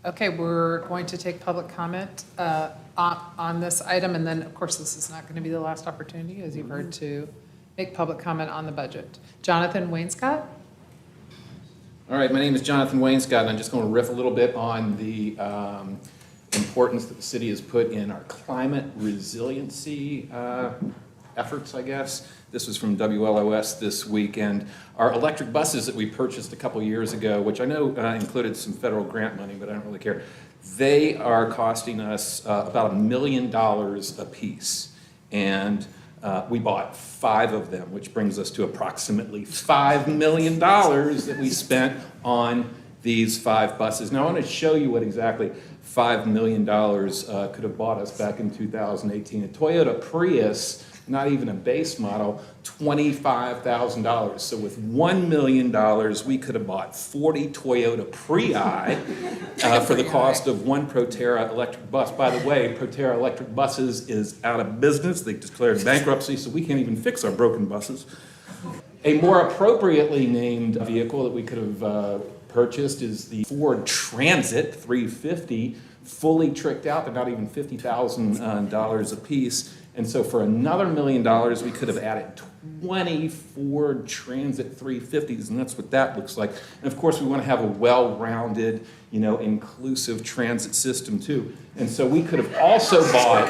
Okay, we're going to take public comment on this item, and then, of course, this is not going to be the last opportunity, as you've heard, to make public comment on the budget. Jonathan Wainscott? All right, my name is Jonathan Wainscott, and I'm just going to riff a little bit on the importance that the city has put in our climate resiliency efforts, I guess. This was from WLOS this weekend. Our electric buses that we purchased a couple years ago, which I know included some federal grant money, but I don't really care, they are costing us about $1 million a piece. And we bought 5 of them, which brings us to approximately $5 million that we spent on these 5 buses. Now I want to show you what exactly $5 million could have bought us back in 2018. A Toyota Prius, not even a base model, $25,000. So with $1 million, we could have bought 40 Toyota Prii for the cost of one Proterra electric bus. By the way, Proterra electric buses is out of business. They declared bankruptcy, so we can't even fix our broken buses. A more appropriately named vehicle that we could have purchased is the Ford Transit 350, fully tricked out. They're not even $50,000 a piece. And so for another $1 million, we could have added 20 Ford Transit 350s, and that's what that looks like. And of course, we want to have a well-rounded, inclusive transit system too. And so we could have also bought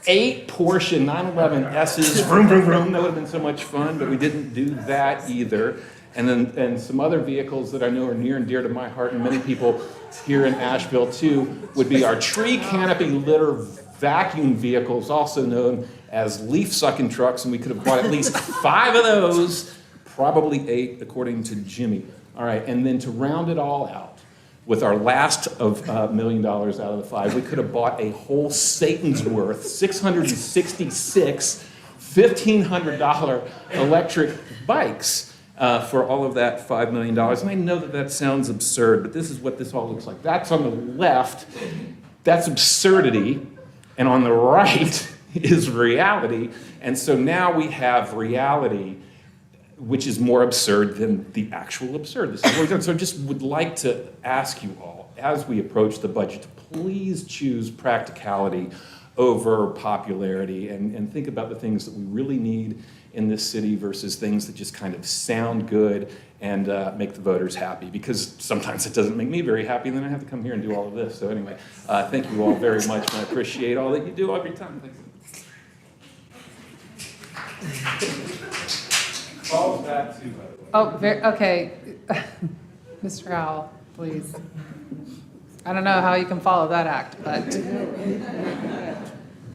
8 Porsche 911S's, vroom, vroom, vroom. That would have been so much fun, but we didn't do that either. And some other vehicles that I know are near and dear to my heart, and many people here in Asheville too, would be our tree canopy litter vacuum vehicles, also known as leaf-sucking trucks, and we could have bought at least 5 of those, probably 8, according to Jimmy. All right, and then to round it all out, with our last of $1 million out of the 5, we could have bought a whole Satan's worth, 666 $1,500 electric bikes for all of that $5 million. And I know that sounds absurd, but this is what this all looks like. That's on the left, that's absurdity. And on the right is reality. And so now we have reality, which is more absurd than the actual absurd. This is what we've done. So I just would like to ask you all, as we approach the budget, to please choose practicality over popularity and think about the things that we really need in this city versus things that just kind of sound good and make the voters happy, because sometimes it doesn't make me very happy, and then I have to come here and do all of this. So anyway, thank you all very much, and I appreciate all that you do every time. Calls back to, Oh, okay. Mr. Howell, please. I don't know how you can follow that act, but